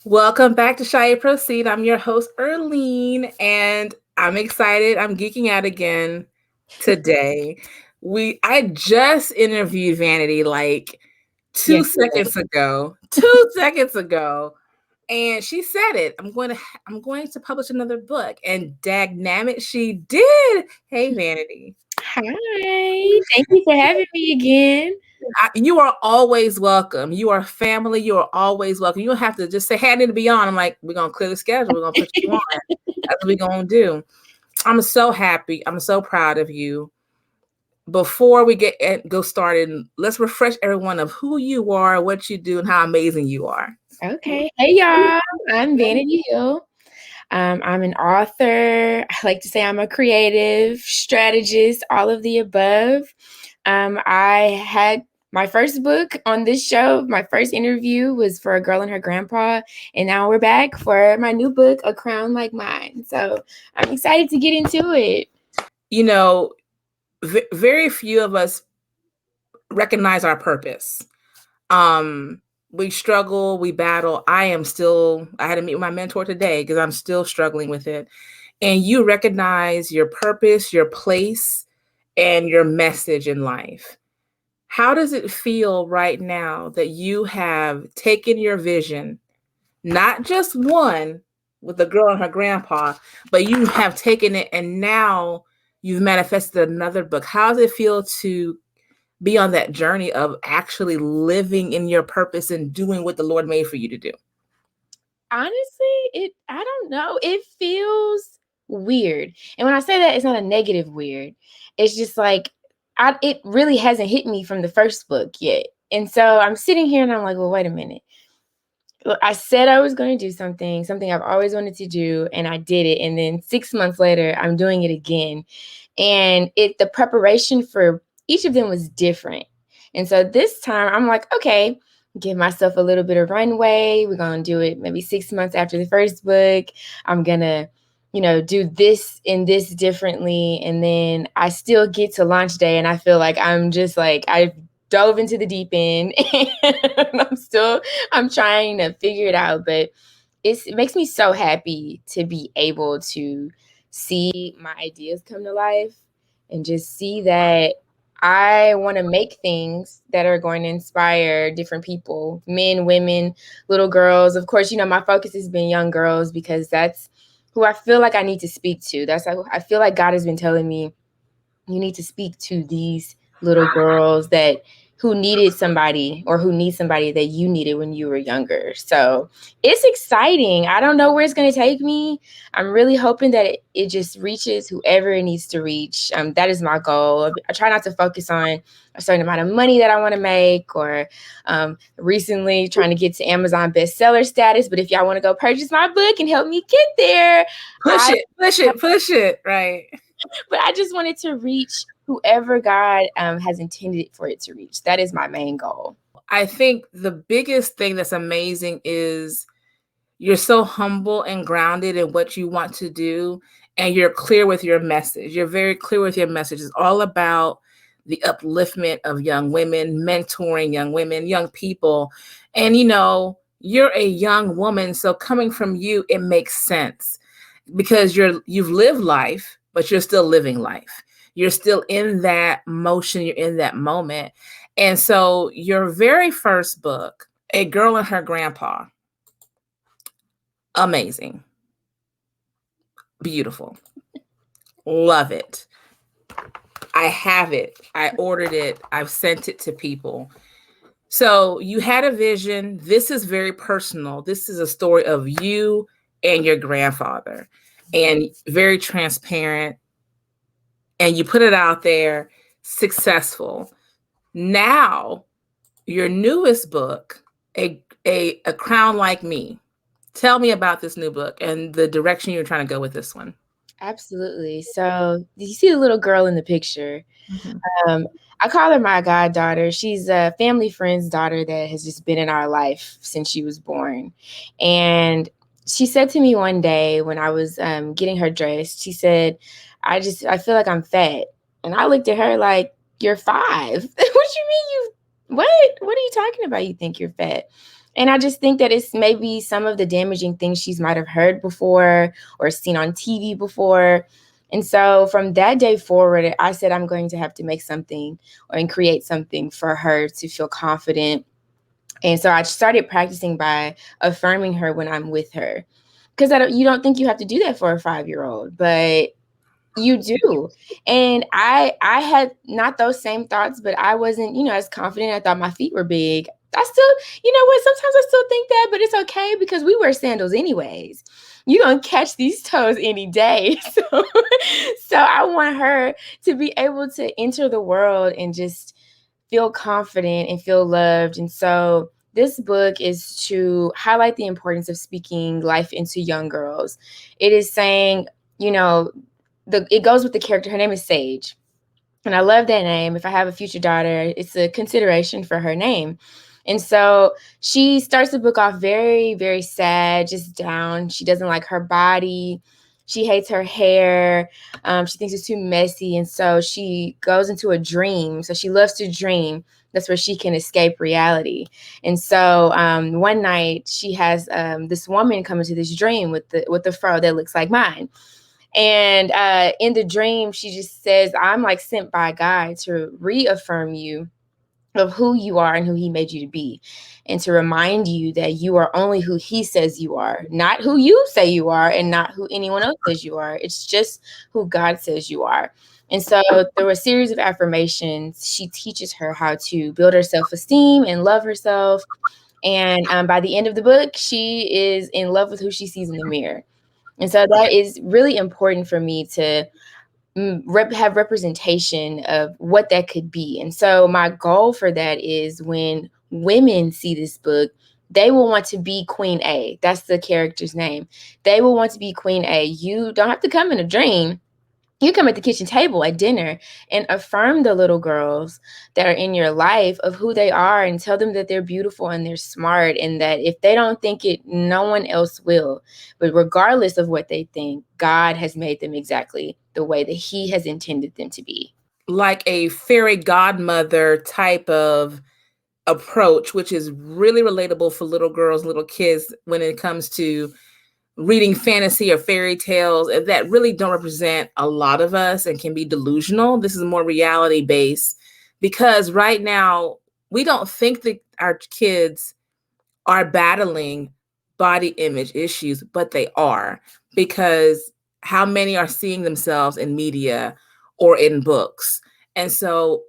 Welcome back to Shy Proceed. I'm your host, Erlene, and I'm excited. I'm geeking out again today. I just interviewed Vanity like two Yes, seconds ago. 2 seconds ago. And she said it. I'm going to publish another book. And dagnammit, she did. Hey, Vanity. hi. Thank you for having me again. You are always welcome. You are family. You are always welcome. You don't have to just say, hey, I need to be on. I'm like, we're going to clear the schedule. We're going to put you on. That's what we're going to do. I'm so happy. I'm so proud of you. Before we go started, let's refresh everyone of who you are, what you do, and how amazing you are. Okay. Hey, y'all. I'm Vanity Hill. I'm an author. I like to say I'm a creative strategist, all of the above. I had my first book on this show. My first interview was for A Girl and Her Grandpa. And now we're back for my new book, A Crown Like Mine. So I'm excited to get into it. You know, very few of us recognize our purpose. We struggle, we battle. I had to meet with my mentor today because I'm still struggling with it. And you recognize your purpose, your place, and your message in life. How does it feel right now that you have taken your vision, not just one with the girl and her grandpa, but you have taken it and now you've manifested another book? How does it feel to be on that journey of actually living in your purpose and doing what the Lord made for you to do? Honestly, I don't know. It feels weird. And when I say that, it's not a negative weird. It's just like it really hasn't hit me from the first book yet. And so I'm sitting here and I'm like, well, wait a minute. I said I was going to do something I've always wanted to do, and I did it. And then 6 months later, I'm doing it again. And the preparation for each of them was different. And so this time I'm like, okay, give myself a little bit of runway. We're going to do it maybe 6 months after the first book. I'm going to, do this and this differently. And then I still get to launch day and I feel like I'm just like, I've dove into the deep end and I'm trying to figure it out. But it makes me so happy to be able to see my ideas come to life and just see that I want to make things that are going to inspire different people, men, women, little girls. Of course, my focus has been young girls because that's who I feel like I need to speak to. I feel like God has been telling me, you need to speak to these little girls who needed somebody or who need somebody that you needed when you were younger. So it's exciting. I don't know where it's going to take me. I'm really hoping that it just reaches whoever it needs to reach. That is my goal. I try not to focus on a certain amount of money that I want to make or recently trying to get to Amazon bestseller status. But if y'all want to go purchase my book and help me get there, Push it, right? But I just wanted to reach whoever God has intended for it to reach. That is my main goal. I think the biggest thing that's amazing is you're so humble and grounded in what you want to do, and you're clear with your message. You're very clear with your message. It's all about the upliftment of young women, mentoring young women, young people. And, you're a young woman, so coming from you, it makes sense because you've lived life, but you're still living life. You're still in that motion. You're in that moment. And so your very first book, A Girl and Her Grandpa, amazing. Beautiful. Love it. I have it. I ordered it. I've sent it to people. So you had a vision. This is very personal. This is a story of you and your grandfather, and very transparent. And you put it out there, successful. Now, your newest book, A Crown Like Me. Tell me about this new book and the direction you're trying to go with this one. Absolutely. So you see the little girl in the picture. Mm-hmm. I call her my goddaughter. She's a family friend's daughter that has just been in our life since she was born. And she said to me one day when I was getting her dressed, she said, I feel like I'm fat. And I looked at her like, you're 5. What you mean what are you talking about? You think you're fat? And I just think that it's maybe some of the damaging things she's might have heard before or seen on TV before. And so from that day forward, I said I'm going to have to make something and create something for her to feel confident. And so I started practicing by affirming her when I'm with her. Because you don't think you have to do that for a 5-year-old, but you do. And I had not those same thoughts, but I wasn't, as confident. I thought my feet were big. I still, you know what, sometimes I still think that, but it's okay because we wear sandals anyways. You're gonna catch these toes any day. So I want her to be able to enter the world and just feel confident and feel loved. And so this book is to highlight the importance of speaking life into young girls. It is saying, you know, it goes with the character. Her name is Sage. And I love that name. If I have a future daughter, it's a consideration for her name. And so she starts the book off very, very sad, just down. She doesn't like her body. She hates her hair. She thinks it's too messy. And so she goes into a dream. So she loves to dream. That's where she can escape reality. And so one night she has this woman come into this dream with the fro that looks like mine. And in the dream, she just says, I'm like sent by God to reaffirm you of who you are and who he made you to be, and to remind you that you are only who he says you are, not who you say you are and not who anyone else says you are. It's just who God says you are. And so through a series of affirmations, she teaches her how to build her self-esteem and love herself. And by the end of the book, she is in love with who she sees in the mirror. And so that is really important for me to have representation of what that could be. And so my goal for that is when women see this book, they will want to be Queen A. That's the character's name. They will want to be Queen A. You don't have to come in a dream. You come at the kitchen table at dinner and affirm the little girls that are in your life of who they are, and tell them that they're beautiful and they're smart, and that if they don't think it, no one else will. But regardless of what they think, God has made them exactly the way that he has intended them to be. Like a fairy godmother type of approach, which is really relatable for little girls, little kids when it comes to reading fantasy or fairy tales that really don't represent a lot of us and can be delusional. This is more reality based, because right now we don't think that our kids are battling body image issues, but they are, because how many are seeing themselves in media or in books? And so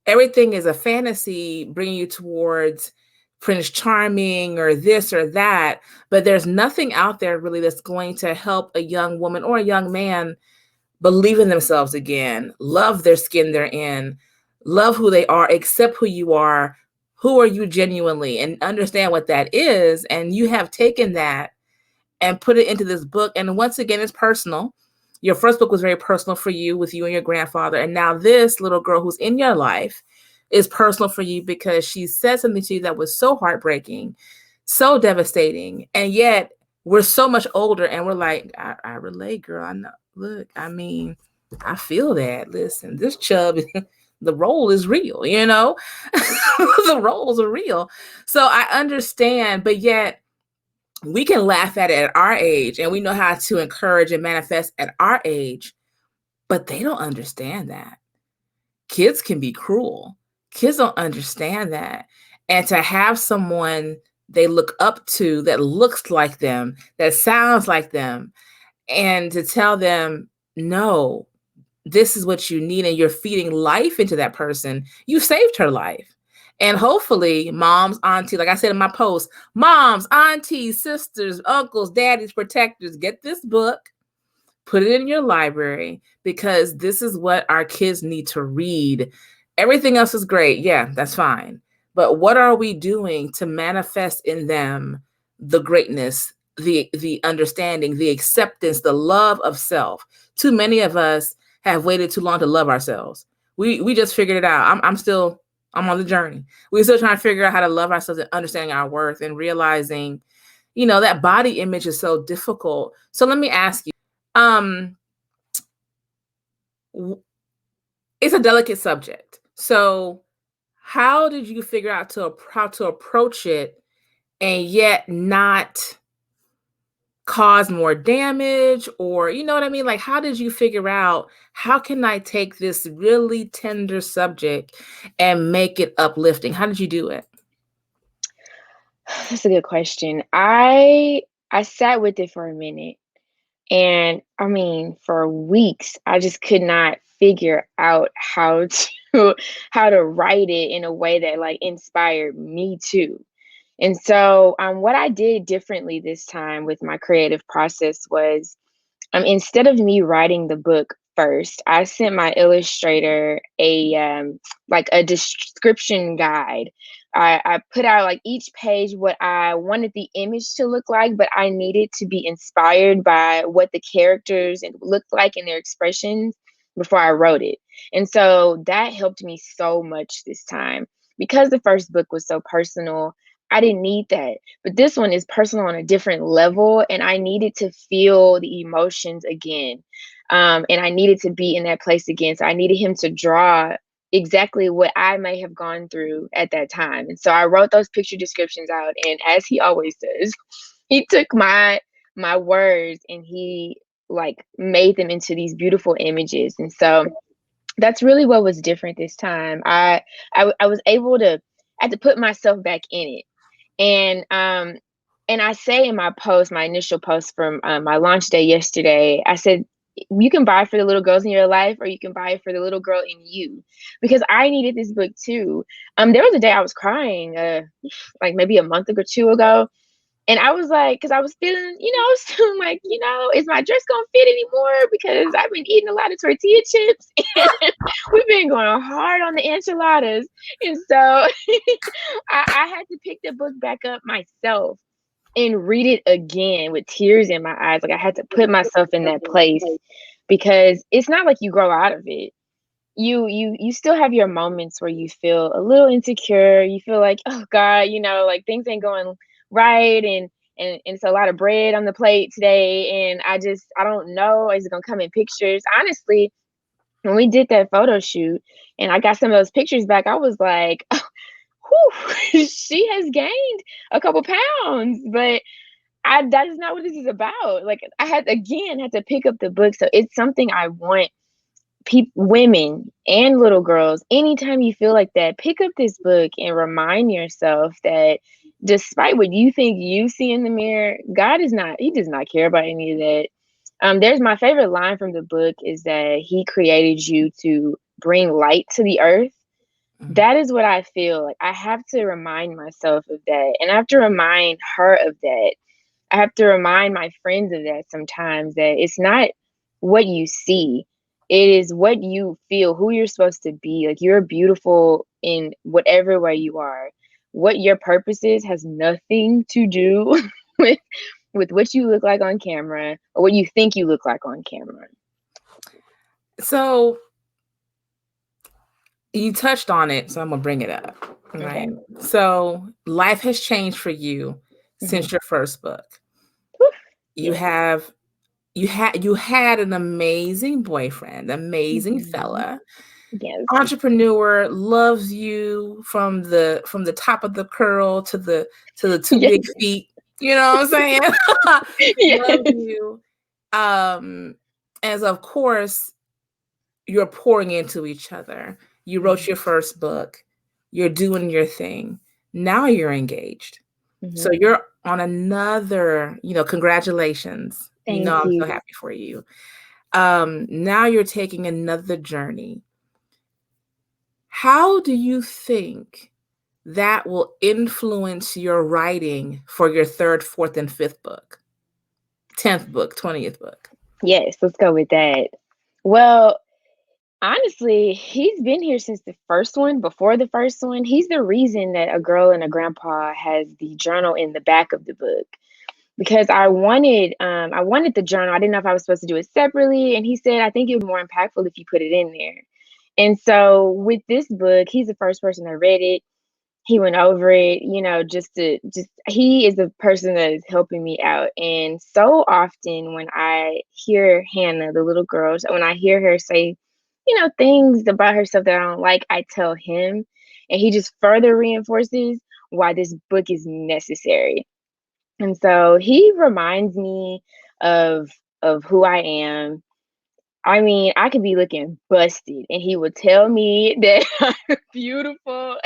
everything is a fantasy bringing you towards Prince Charming or this or that, but there's nothing out there really that's going to help a young woman or a young man believe in themselves again, love their skin they're in, love who they are, accept who you are, who are you genuinely, and understand what that is. And you have taken that and put it into this book. And once again, it's personal. Your first book was very personal for you, with you and your grandfather. And now this little girl who's in your life is personal for you because she said something to you that was so heartbreaking, so devastating. And yet we're so much older and we're like, I relate, girl. I know. Look, I mean, I feel that. Listen, this chub, the role is real, you know? The roles are real. So I understand, but yet we can laugh at it at our age, and we know how to encourage and manifest at our age, but they don't understand that. Kids can be cruel. Kids don't understand that. And to have someone they look up to that looks like them, that sounds like them, and to tell them, no, this is what you need, and you're feeding life into that person, you saved her life. And hopefully, moms, aunties, like I said in my post, moms, aunties, sisters, uncles, daddies, protectors, get this book, put it in your library, because this is what our kids need to read. Everything else is great. Yeah, that's fine. But what are we doing to manifest in them the greatness, the understanding, the acceptance, the love of self? Too many of us have waited too long to love ourselves. We just figured it out. I'm on the journey. We're still trying to figure out how to love ourselves and understanding our worth and realizing, that body image is so difficult. So let me ask you, it's a delicate subject. So how did you figure out how to approach it and yet not cause more damage, or you know what I mean? Like, how did you figure out, how can I take this really tender subject and make it uplifting? How did you do it? That's a good question. I sat with it for a minute, and I mean, for weeks, I just could not figure out how to how to write it in a way that like inspired me too. And so, what I did differently this time with my creative process was, instead of me writing the book first, I sent my illustrator a like a description guide. I put out like each page what I wanted the image to look like, but I needed to be inspired by what the characters looked like in their expressions before I wrote it. And so that helped me so much this time. Because the first book was so personal, I didn't need that. But this one is personal on a different level, and I needed to feel the emotions again. And I needed to be in that place again. So I needed him to draw exactly what I may have gone through at that time. And so I wrote those picture descriptions out, and as he always does, he took my words and he like made them into these beautiful images. And so that's really what was different this time. I was able to, I had to put myself back in it. And I say in my post, my initial post from my launch day yesterday, I said, you can buy for the little girls in your life, or you can buy it for the little girl in you, because I needed this book too. There was a day I was crying, like maybe a month or two ago, and I was like, because I was feeling, I was feeling like, is my dress gonna fit anymore? Because I've been eating a lot of tortilla chips, and we've been going hard on the enchiladas, and so I had to pick the book back up myself and read it again with tears in my eyes. Like I had to put myself in that place, because it's not like you grow out of it. You still have your moments where you feel a little insecure. You feel like, oh God, like things ain't going right, and it's a lot of bread on the plate today, and I don't know, is it gonna come in pictures? Honestly, when we did that photo shoot and I got some of those pictures back, I was like, whew, she has gained a couple pounds, but that is not what this is about. Like I had to pick up the book. So it's something I want women and little girls, anytime you feel like that, pick up this book and remind yourself that despite what you think you see in the mirror, God is not, he does not care about any of that. There's my favorite line from the book is that he created you to bring light to the earth. Mhm. That is what I feel like. I have to remind myself of that. And I have to remind her of that. I have to remind my friends of that sometimes, that it's not what you see, it is what you feel, who you're supposed to be. Like you're beautiful in whatever way you are. What your purpose is has nothing to do with what you look like on camera or what you think you look like on camera. So you touched on it, so I'm gonna bring it up, Okay. right? So life has changed for you Hmm. since your first book. You Yes. have you had an amazing boyfriend, amazing Hmm. fella, Yes. entrepreneur, loves you from the top of the curl to the two Yes. big feet. You know what I'm saying? Yes. Loves you. Um, as of course, you're pouring into each other. You wrote Hmm. your first book. You're doing your thing. Now you're engaged. So Hmm. you're on another, congratulations. Thank I'm so you. happy for you. Now you're taking another journey. How do you think that will influence your writing for your third, fourth, and fifth book, 10th book, 20th book? Yes, let's go with that. Well, honestly, he's been here since the first one, before the first one. He's the reason that A Girl and a Grandpa has the journal in the back of the book, because I wanted the journal. I didn't know if I was supposed to do it separately, and he said I think it would be more impactful if you put it in there. And so with this book, he's the first person that read it. He went over it, just he is the person that is helping me out. And so often when I hear Hannah, the little girl, when I hear her say, things about herself that I don't like, I tell him, and he just further reinforces why this book is necessary. And so he reminds me of who I am. I mean, I could be looking busted and he would tell me that I'm beautiful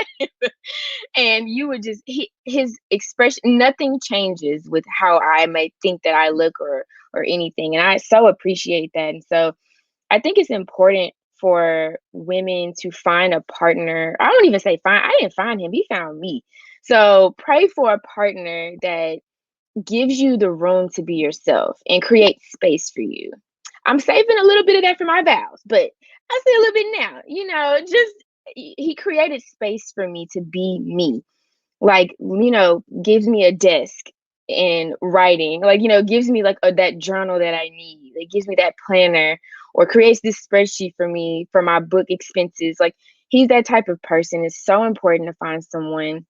and you would just his expression, nothing changes with how I may think that I look or anything. And I so appreciate that. And so I think it's important for women to find a partner. I won't even say find, I didn't find him, he found me. So pray for a partner that gives you the room to be yourself and create space for you. I'm saving a little bit of that for my vows, but I say a little bit now, just he created space for me to be me. Like, gives me a desk and writing, like, gives me like that journal that I need. It gives me that planner or creates this spreadsheet for me for my book expenses. Like, he's that type of person. It's so important to find someone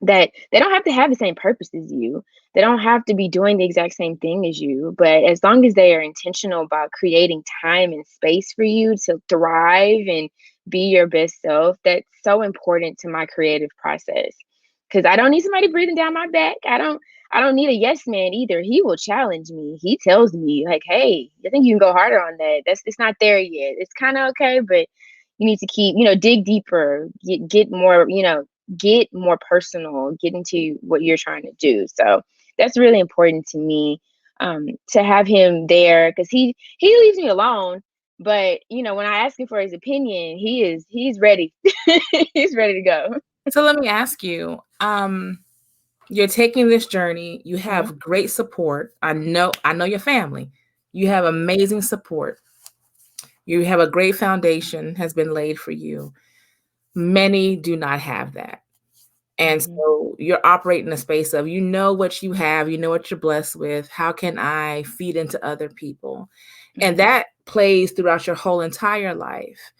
that they don't have to have the same purpose as you. They don't have to be doing the exact same thing as you, but as long as they are intentional about creating time and space for you to thrive and be your best self, that's so important to my creative process. Cuz I don't need somebody breathing down my back. I don't need a yes man either. He will challenge me. He tells me like, "Hey, I think you can go harder on that. It's not there yet. It's kind of okay, but you need to keep, dig deeper, get more, get more personal, get into what you're trying to do." So that's really important to me, to have him there because he leaves me alone. But when I ask him for his opinion, he's ready. He's ready to go. So let me ask you, you're taking this journey, you Mhm. have great support. I know your family. You have amazing support. You have a great foundation has been laid for you. Many do not have that. And Mhm. so you're operating a space of, what you have, what you're blessed with. How can I feed into other people? And Mhm. that plays throughout your whole entire life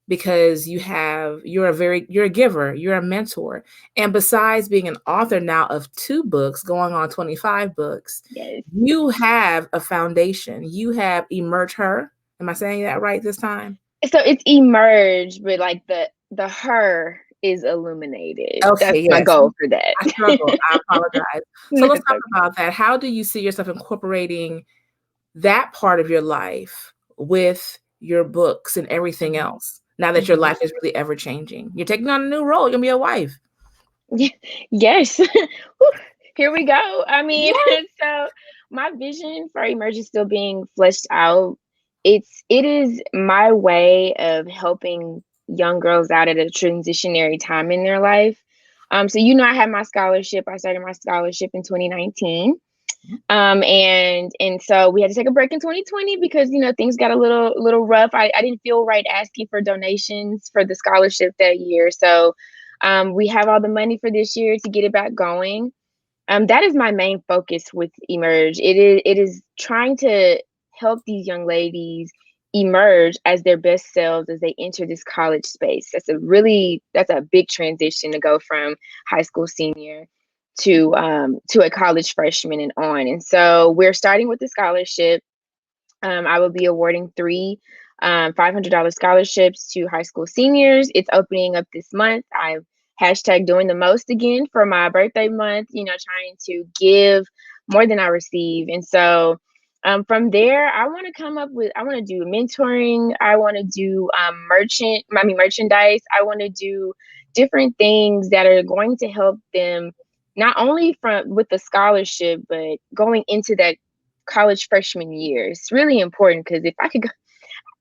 because you're a giver, you're a mentor. And besides being an author now of 2 books, going on 25 books, Yes. you have a foundation. You have Emerge Her. Am I saying that right this time? So it's emerged, but like the her is illuminated. That's Okay, my yes. goal for that. I struggle. I apologize. So let's It's talk okay. about that. How do you see yourself incorporating that part of your life with your books and everything Mhm. else now that your Mhm. life is really ever changing? You're taking on a new role. You're gonna be a wife. Yes. Whew, here we go. I mean, Yes. so my vision for Emerge is still being fleshed out. It is my way of helping young girls out at a transitionary time in their life. So I had my scholarship. I started my scholarship in 2019. And so we had to take a break in 2020 because things got a little rough. I didn't feel right asking for donations for the scholarship that year. So we have all the money for this year to get it back going. That is my main focus with Emerge. It is trying to help these young ladies emerge as their best selves as they enter this college space. That's a big transition to go from high school senior to a college freshman and on. And so we're starting with the scholarship. I will be awarding 3 $500 scholarships to high school seniors. It's opening up this month. I've hashtag doing the most again for my birthday month, trying to give more than I receive. And so from there, I want to do mentoring. I want to do merchandise. I want to do different things that are going to help them not only from with the scholarship, but going into that college freshman year. It's really important because if I could go,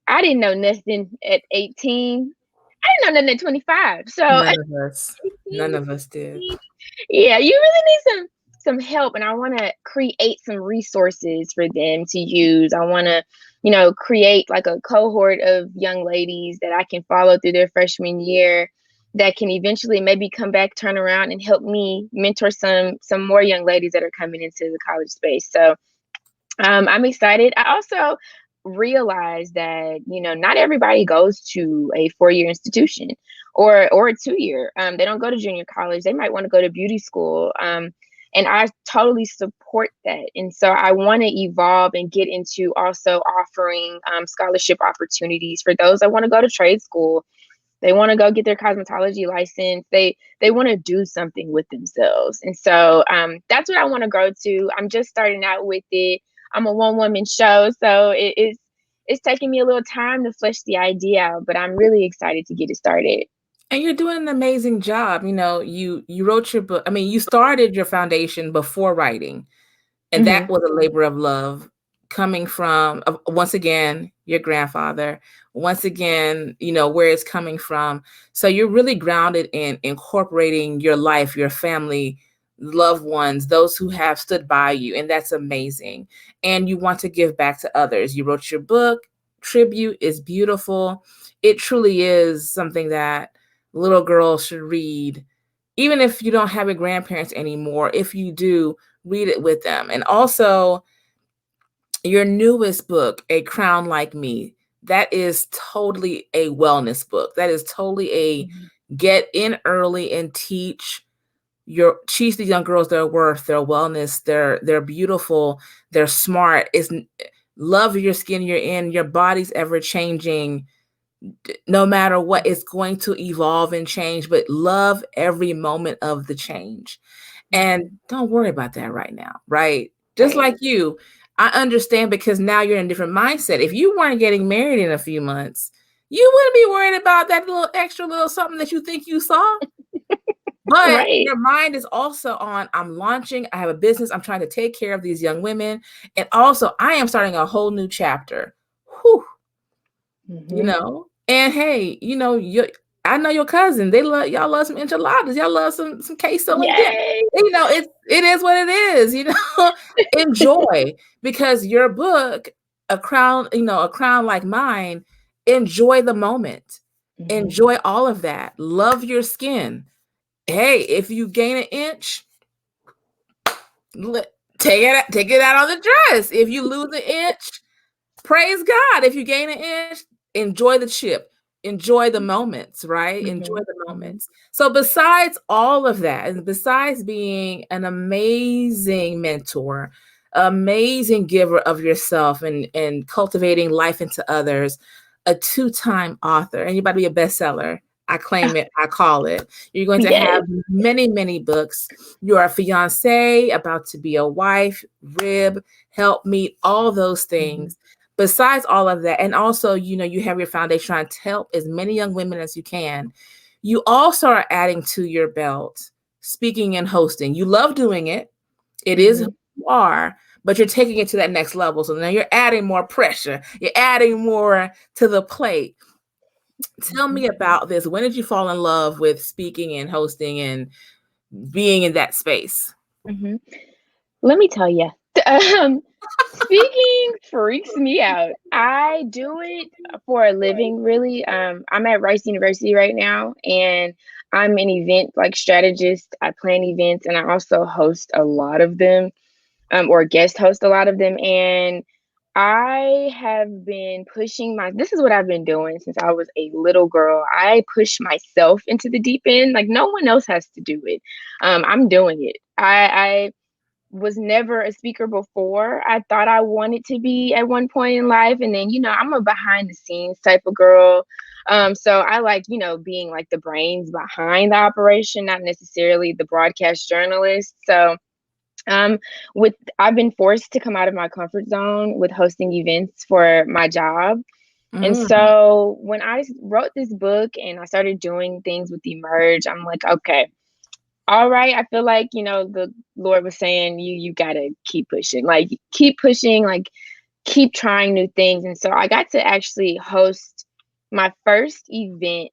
I didn't know nothing at 18. I didn't know nothing at 25. So None at of us. 18 None to of us did. 20, yeah, you really need some help, and I want to create some resources for them to use. I want to, create like a cohort of young ladies that I can follow through their freshman year that can eventually maybe come back, turn around, and help me mentor some more young ladies that are coming into the college space. So I'm excited. I also realized that not everybody goes to a 4-year institution or a 2-year. They don't go to junior college. They might want to go to beauty school. And I totally support that. And so I want to evolve and get into also offering scholarship opportunities for those that want to go to trade school They want to go get their cosmetology license. They want to do something with themselves. And so that's what I want to grow to. I'm just starting out with it. I'm a one-woman show, so it's taking me a little time to flesh the idea out, but I'm really excited to get it started. And you're doing an amazing job. You know, you wrote your book. I mean, you started your foundation before writing, and that was a labor of love coming from, once again, your grandfather, once again, you know, where it's coming from. So you're really grounded in incorporating your life, your family, loved ones, those who have stood by you. And that's amazing. And you want to give back to others. You wrote your book. Tribute is beautiful. It truly is something that little girls should read. Even if you don't have your grandparents anymore, if you do, read it with them. And also, your newest book, A Crown Like Me, that is totally a wellness book. That is totally a get in early and teach these young girls their worth, their wellness, they're beautiful, they're smart. Love your skin you're in, your body's ever changing. No matter what, it's going to evolve and change, but love every moment of the change. And don't worry about that right now, right? Just like you, I understand, because now you're in a different mindset. If you weren't getting married in a few months, you wouldn't be worried about that little extra little something that you think you saw. But your mind is also on, I'm launching, I have a business, I'm trying to take care of these young women. And also, I am starting a whole new chapter. Whew. You know, and hey, you know, I know your cousin. Y'all love some enchiladas. Y'all love some queso and dip. You know, it is what it is. You know, enjoy, because your book, A Crown Like Mine. Enjoy the moment. Enjoy all of that. Love your skin. Hey, if you gain an inch, take it out on the dress. If you lose an inch, praise God. If you gain an inch, enjoy the chip. Enjoy the moments, right? Enjoy the moments. So besides all of that, and besides being an amazing mentor, amazing giver of yourself, and cultivating life into others, a 2-time author, and you're about to be a bestseller. I claim it. I call it. You're going to have many, many books. You are a fiance, about to be a wife, rib, help meet, all those things. Besides all of that, and also, you know, you have your foundation trying to help as many young women as you can. You also are adding to your belt speaking and hosting. You love doing it. It is who you are, but you're taking it to that next level. So now you're adding more pressure. You're adding more to the plate. Tell me about this. When did you fall in love with speaking and hosting and being in that space? Let me tell you. Speaking freaks me out. I do it for a living, really. I'm at Rice University right now, and I'm an event strategist. I plan events, and I also host a lot of them, or guest host a lot of them. And I have been this is what I've been doing since I was a little girl. I push myself into the deep end. Like, no one else has to do it. I'm doing it. I was never a speaker before. I thought I wanted to be at one point in life. And then, you know, I'm a behind the scenes type of girl. So I like, you know, being like the brains behind the operation, not necessarily the broadcast journalist. So I've been forced to come out of my comfort zone with hosting events for my job. And so when I wrote this book and I started doing things with Emherge, I'm like, okay, all right, I feel like, you know, the Lord was saying, you gotta keep pushing, like keep trying new things. And so I got to actually host my first event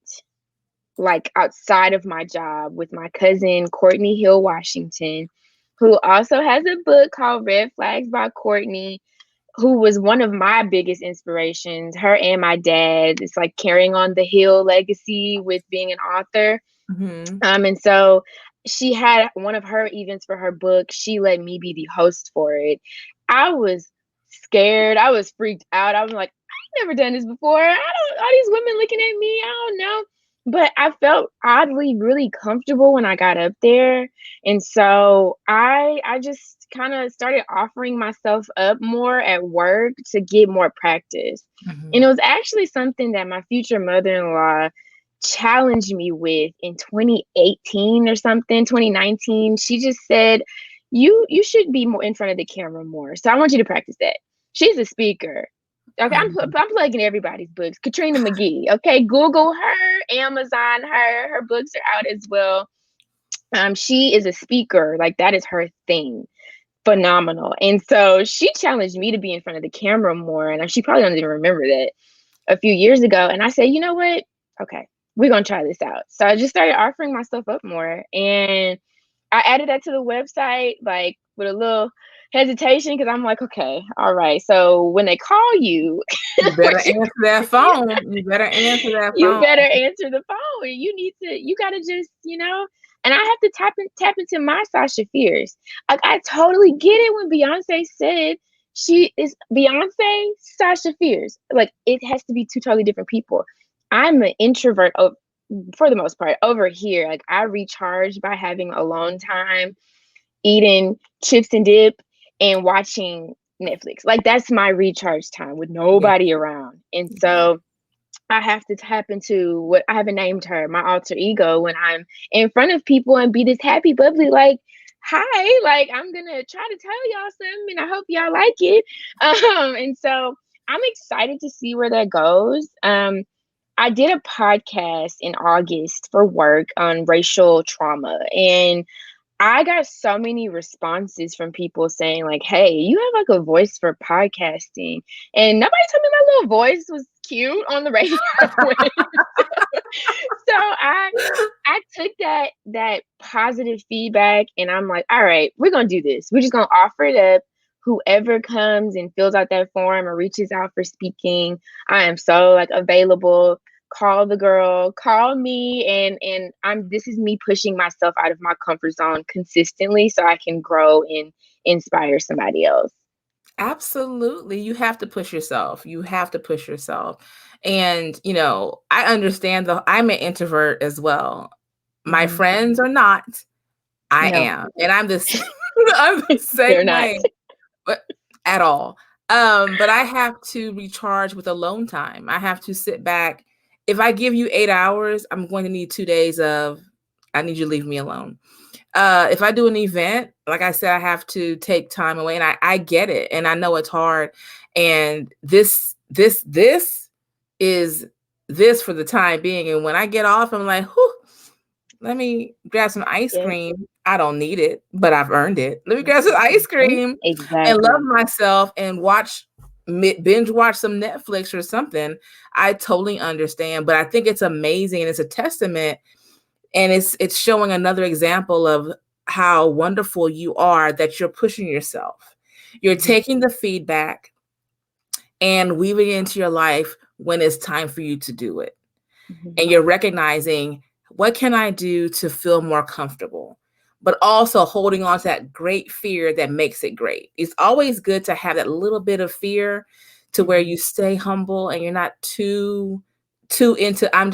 like outside of my job with my cousin Courtney Hill Washington, who also has a book called Red Flags by Courtney, who was one of my biggest inspirations. Her and my dad. It's like carrying on the Hill legacy with being an author. And so she had one of her events for her book. She let me be the host for it. I was scared. I was freaked out. I was like, I've never done this before. All these women looking at me. I don't know. But I felt oddly really comfortable when I got up there. And so I just kind of started offering myself up more at work to get more practice. And it was actually something that my future mother-in-law challenged me with in 2018 or something, 2019. She just said, you should be more in front of the camera more. So I want you to practice that. She's a speaker. Okay, I'm plugging everybody's books. Katrina McGee. Okay, Google her, Amazon her. Her books are out as well. She is a speaker. Like, that is her thing. Phenomenal. And so she challenged me to be in front of the camera more. And she probably doesn't even remember that, a few years ago. And I said, you know what? Okay, we're going to try this out. So I just started offering myself up more. And I added that to the website, like with a little hesitation, because I'm like, okay, all right. So when they call you, You better answer that phone. You better answer that you phone. better answer the phone. You got to just, and I have to tap into my Sasha Fierce. Like, I totally get it when Beyonce said she is Beyonce, Sasha Fierce. Like, it has to be two totally different people. I'm an introvert for the most part over here. Like, I recharge by having alone time, eating chips and dip, and watching Netflix. Like, that's my recharge time with nobody around. And so I have to tap into what I haven't named her, my alter ego, when I'm in front of people and be this happy, bubbly, like, hi, like, I'm gonna try to tell y'all something and I hope y'all like it. And so I'm excited to see where that goes. I did a podcast in August for work on racial trauma, and I got so many responses from people saying, like, hey, you have like a voice for podcasting. And nobody told me my little voice was cute on the radio. So I took that positive feedback, and I'm like, all right, we're gonna do this. We're just gonna offer it up. Whoever comes and fills out that form or reaches out for speaking, I am so like available. Call the girl, call me, and this is me pushing myself out of my comfort zone consistently so I can grow and inspire somebody else. Absolutely. You have to push yourself. You have to push yourself. And, I understand I'm an introvert as well. My friends are not. I am. And I'm the same way. But at all. But I have to recharge with alone time. I have to sit back. If I give you 8 hours, I'm going to need 2 days of, I need you to leave me alone. If I do an event, like I said, I have to take time away, and I get it. And I know it's hard. And this is this for the time being. And when I get off, I'm like, whew, let me grab some ice cream. I don't need it, but I've earned it. Let me grab some ice cream and love myself and binge watch some Netflix or something. I totally understand, but I think it's amazing, and it's a testament, and it's showing another example of how wonderful you are, that you're pushing yourself. You're taking the feedback and weaving it into your life when it's time for you to do it. And you're recognizing, what can I do to feel more comfortable? But also holding on to that great fear that makes it great. It's always good to have that little bit of fear to where you stay humble and you're not too into, I'm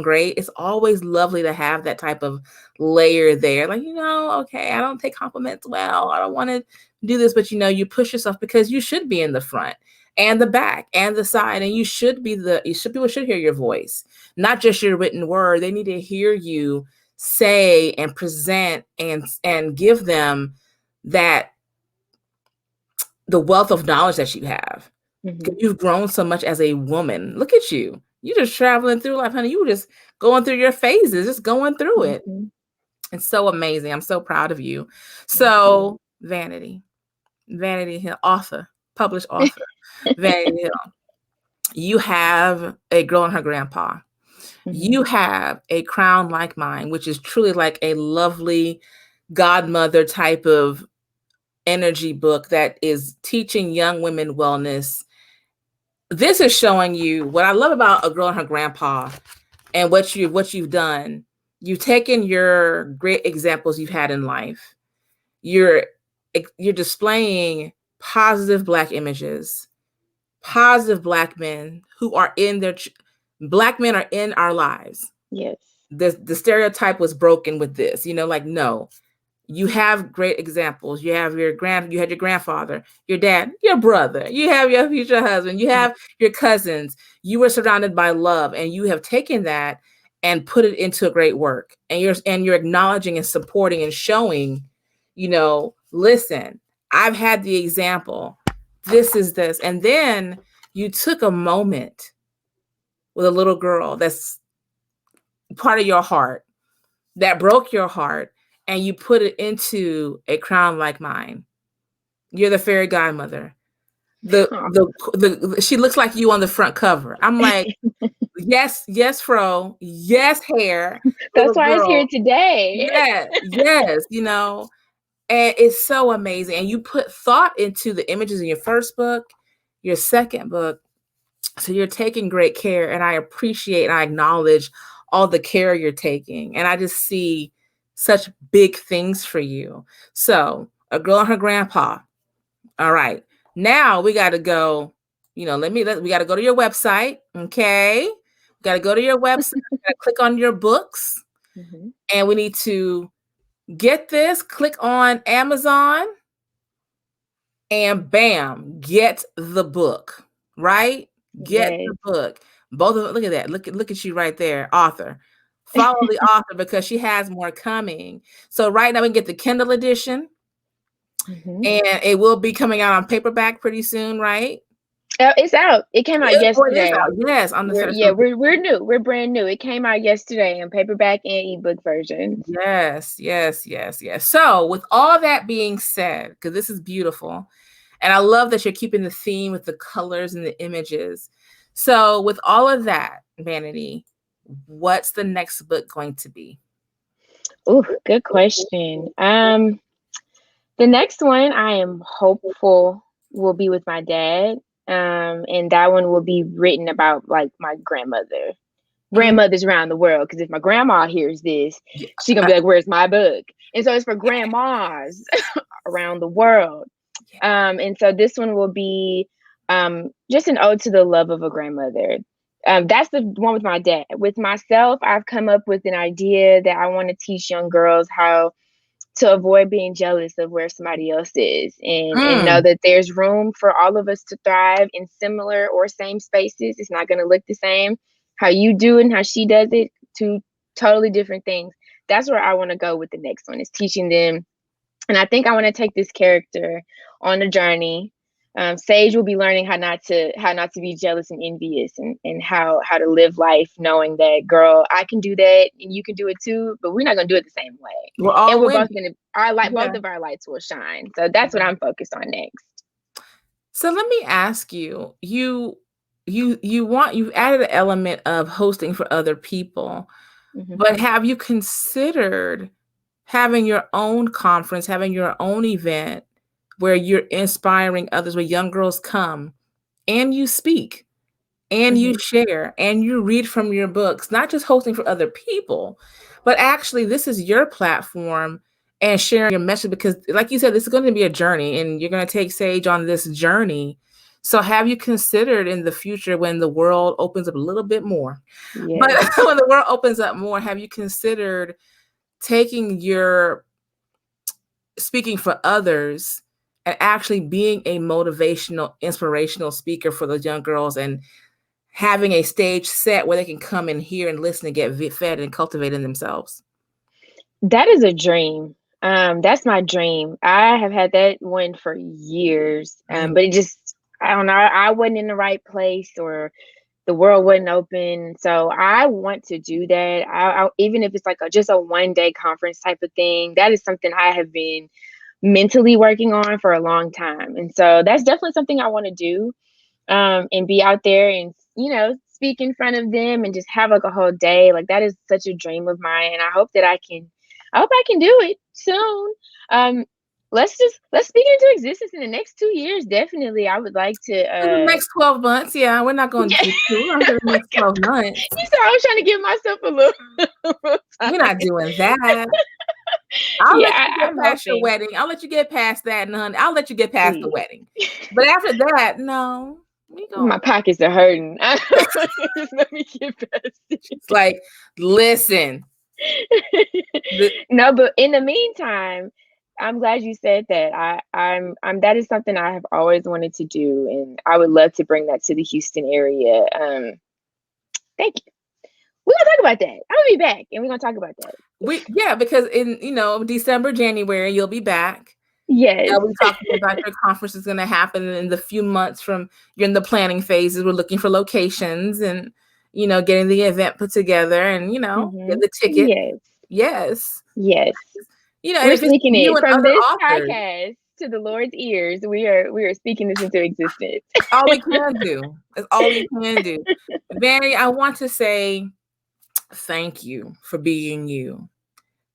great. It's always lovely to have that type of layer there. Like, okay, I don't take compliments well. I don't want to do this, but you push yourself, because you should be in the front and the back and the side. And people should hear your voice, not just your written word. They need to hear you say and present and give them the wealth of knowledge that you have. You've grown so much as a woman. Look at you. You're just traveling through life, honey. You were just going through your phases, just going through it. It's so amazing. I'm so proud of you. So Vanity Hill, published author, Vanity Hill. You have a Girl and Her Grandpa. You have A Crown Like Mine, which is truly like a lovely godmother type of energy book that is teaching young women wellness. This is showing you what I love about A Girl and Her Grandpa, and what you've done. You've taken your great examples you've had in life. You're displaying positive Black images, positive Black men who are Black men are in our lives. Yes. The stereotype was broken with this, no. You have great examples. You had your grandfather, your dad, your brother, you have your future husband, you have your cousins. You were surrounded by love, and you have taken that and put it into a great work. And you're acknowledging and supporting and showing, listen, I've had the example. This is this. And then you took a moment with a little girl that's part of your heart, that broke your heart, and you put it into A Crown Like Mine. You're the fairy godmother. She looks like you on the front cover. I'm like, yes, Fro, yes, hair. That's why it's here today. Yes, and it's so amazing. And you put thought into the images in your first book, your second book. So you're taking great care, and I appreciate and I acknowledge all the care you're taking. And I just see such big things for you. So A Girl and Her Grandpa. All right. Now we got to go, we got to go to your website. Okay. We got to go to your website. Click on your books. Mm-hmm. And we need to get this, click on Amazon, and bam, get the book, right? Get the book. Both of them, look at that. Look at you right there, author. Follow the author because she has more coming. So right now we can get the Kindle edition. Mm-hmm. And it will be coming out on paperback pretty soon, right? It's out. It came out yesterday. Yes, on the we're new. We're brand new. It came out yesterday in paperback and ebook versions. Yes. So with all that being said, because this is beautiful, and I love that you're keeping the theme with the colors and the images. So with all of that, Vanity, what's the next book going to be? Oh, good question. The next one I am hopeful will be with my dad. And that one will be written about like my grandmothers around the world. Because if my grandma hears this, she's gonna be like, "Where's my book?" And so it's for grandmas around the world. And so this one will be just an ode to the love of a grandmother. That's the one with my dad. With myself, I've come up with an idea that I want to teach young girls how to avoid being jealous of where somebody else is, and know that there's room for all of us to thrive in similar or same spaces. It's not going to look the same. How you do it and how she does it, two totally different things. That's where I want to go with the next one, is teaching them. And I think I want to take this character on a journey. Sage will be learning how not to be jealous and envious, and how to live life knowing that, girl, I can do that and you can do it too, but we're not gonna do it the same way. We're both gonna both of our lights will shine. So that's what I'm focused on next. So let me ask you, you've added an element of hosting for other people, but have you considered having your own conference, having your own event where you're inspiring others, where young girls come and you speak and you share and you read from your books, not just hosting for other people, but actually this is your platform and sharing your message? Because like you said, this is going to be a journey and you're going to take Sage on this journey. So have you considered in the future, when the world opens up a little bit more, but when the world opens up more, have you considered taking your speaking for others and actually being a motivational, inspirational speaker for those young girls, and having a stage set where they can come and hear and listen and get fed and cultivate in themselves? That is a dream. That's my dream. I have had that one for years, but it just, I don't know, I wasn't in the right place, or the world wasn't open. So I want to do that. I even if it's like just a one-day conference type of thing, that is something I have been mentally working on for a long time. And so that's definitely something I want to do, and be out there and, speak in front of them and just have like a whole day. Like, that is such a dream of mine. And I hope I can do it soon. Let's speak into existence in the next 2 years. Definitely. I would like to in the next 12 months. Yeah, we're not going to do the next 12 months. You said I was trying to give myself a little time. We're not doing that. I'll let you get past your wedding. I'll let you get past that, none. I'll let you get past the wedding. But after that, no. My pockets are hurting. Just let me get past it. It's like, listen. No, but in the meantime, I'm glad you said that. I'm that is something I have always wanted to do, and I would love to bring that to the Houston area. Thank you. We're gonna talk about that. I'm gonna be back, and we're gonna talk about that. Because in December, January, you'll be back. Yes. We talked about your conference is going to happen in the few months from you're in the planning phases. We're looking for locations and getting the event put together and get the ticket. Yes. Yes. Yes. And We're if it's speaking you it and from other this authors, podcast to the Lord's ears. We are speaking this into existence. all we can do. That's all we can do. Vanity, I want to say thank you for being you.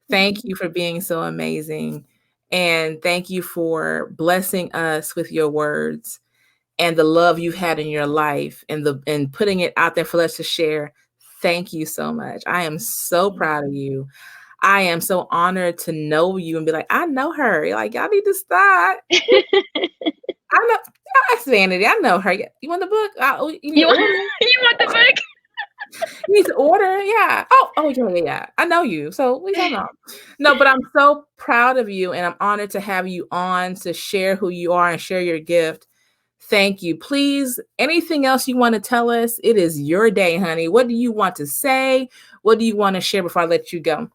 Thank you for being so amazing. And thank you for blessing us with your words and the love you've had in your life and putting it out there for us to share. Thank you so much. I am so proud of you. I am so honored to know you and be like, I know her. You're like, y'all need to stop. I know. That's Vanity. I know her. You want the book? You need to order. You want the book? You need to order. Yeah. Oh, yeah. I know you. So we don't know. No, but I'm so proud of you, and I'm honored to have you on to share who you are and share your gift. Thank you. Please, anything else you want to tell us? It is your day, honey. What do you want to say? What do you want to share before I let you go?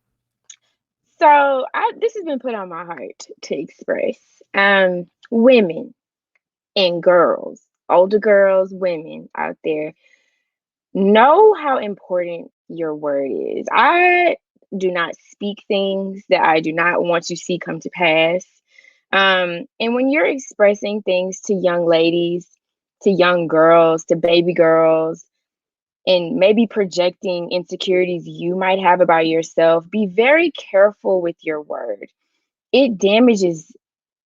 So this has been put on my heart to express. Women and girls, older girls, women out there, know how important your word is. I do not speak things that I do not want to see come to pass. And when you're expressing things to young ladies, to young girls, to baby girls, and maybe projecting insecurities you might have about yourself, be very careful with your word. It damages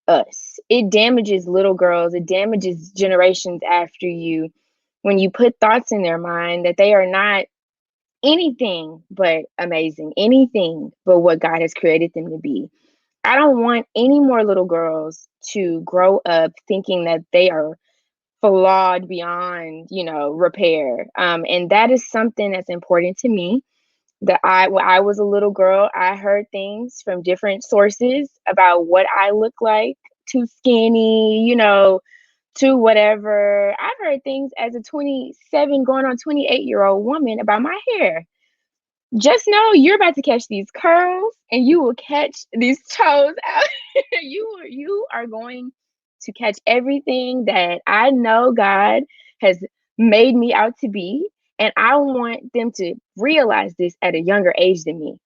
us. It damages little girls. It damages generations after you when you put thoughts in their mind that they are not anything but amazing, anything but what God has created them to be. I don't want any more little girls to grow up thinking that they are flawed beyond, repair. And that is something that's important to me. That when I was a little girl, I heard things from different sources about what I look like, too skinny, to whatever. I've heard things as a 27 going on 28-year-old woman about my hair. Just know you're about to catch these curls and you will catch these toes out. You are going to catch everything that I know God has made me out to be. And I want them to realize this at a younger age than me.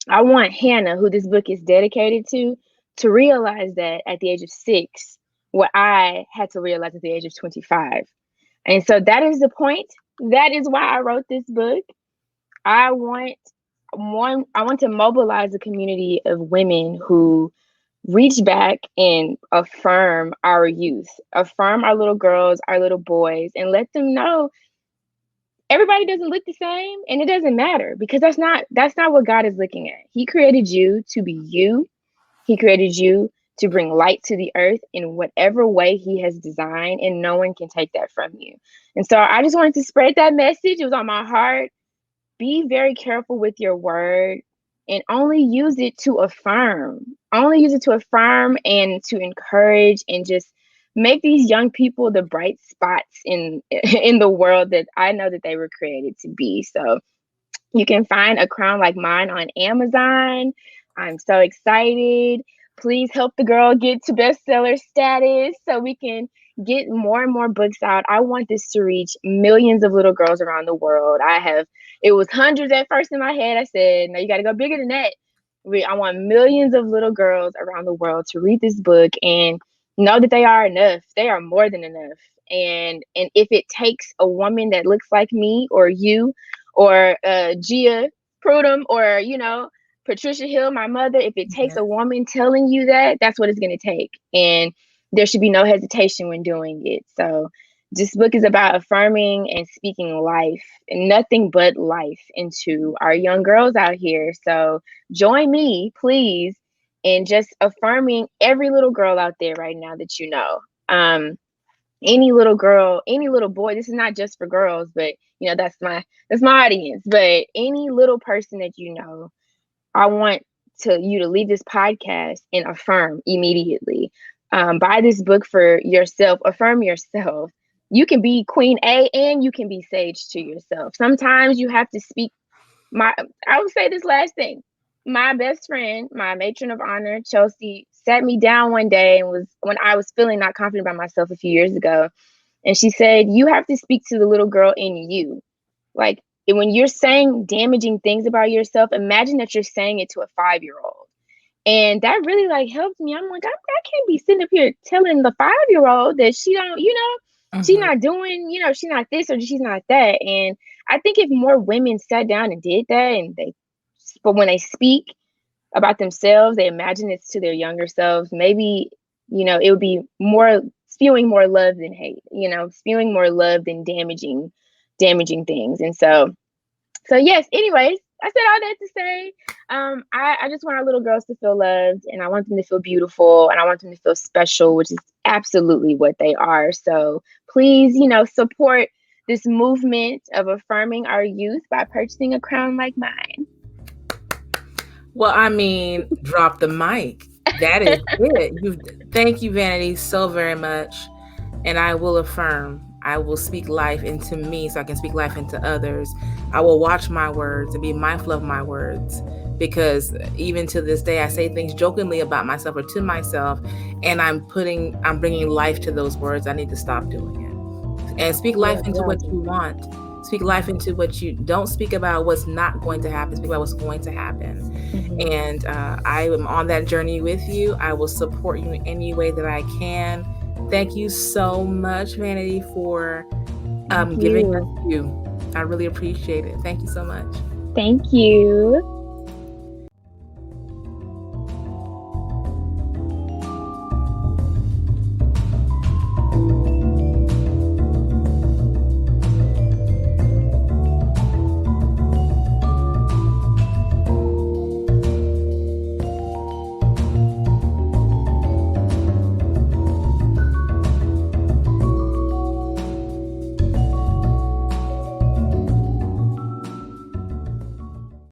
I want Hannah, who this book is dedicated to realize that at the age of 6, what I had to realize at the age of 25. And so that is the point. That is why I wrote this book. I want to mobilize a community of women who reach back and affirm our youth, affirm our little girls, our little boys, and let them know everybody doesn't look the same, and it doesn't matter, because that's not what God is looking at. He created you to be you. He created you to bring light to the earth in whatever way he has designed, and no one can take that from you. And so I just wanted to spread that message. It was on my heart. Be very careful with your word and only use it to affirm. Only use it to affirm and to encourage and just make these young people the bright spots in in the world that I know that they were created to be. So you can find A Crown Like Mine on Amazon. I'm so excited. Please help the girl get to bestseller status so we can get more and more books out. I want this to reach millions of little girls around the world. It was hundreds at first in my head. I said, no, you got to go bigger than that. I want millions of little girls around the world to read this book and know that they are enough. They are more than enough. And if it takes a woman that looks like me or you or Gia Prudhomme or, Patricia Hill, my mother, if it takes a woman telling you that, that's what it's going to take. And there should be no hesitation when doing it. So this book is about affirming and speaking life, and nothing but life, into our young girls out here. So join me, please, in just affirming every little girl out there right now that you know. Any little girl, any little boy. This is not just for girls, but that's my audience. But any little person that you know, I want you to leave this podcast and affirm immediately. Buy this book for yourself. Affirm yourself. You can be Queen A and you can be Sage to yourself. Sometimes you have to speak I will say this last thing. My best friend, my matron of honor, Chelsea, sat me down one day and was when I was feeling not confident about myself a few years ago. And she said, you have to speak to the little girl in you. Like when you're saying damaging things about yourself, imagine that you're saying it to a 5-year-old. And that really like helped me. I'm like, I can't be sitting up here telling the 5-year-old that she don't, she's not doing, she's not this or she's not that. And I think if more women sat down and did that, but when they speak about themselves, they imagine it's to their younger selves, maybe, it would be more spewing more love than hate, spewing more love than damaging things. And so yes, anyways, I said all that to say, I just want our little girls to feel loved, and I want them to feel beautiful, and I want them to feel special, which is absolutely what they are. So please, support this movement of affirming our youth by purchasing a crown like mine. Well, I mean, drop the mic. That is it. Thank you, Vanity, so very much. And I will affirm. I will speak life into me so I can speak life into others. I will watch my words and be mindful of my words, because even to this day, I say things jokingly about myself or to myself, and I'm bringing life to those words. I need to stop doing it and speak life into what you want. Speak life into what you don't speak about what's not going to happen. Speak about what's going to happen. And I am on that journey with you. I will support you in any way that I can. Thank you so much, Vanity, for giving us you. I really appreciate it. Thank you so much. Thank you.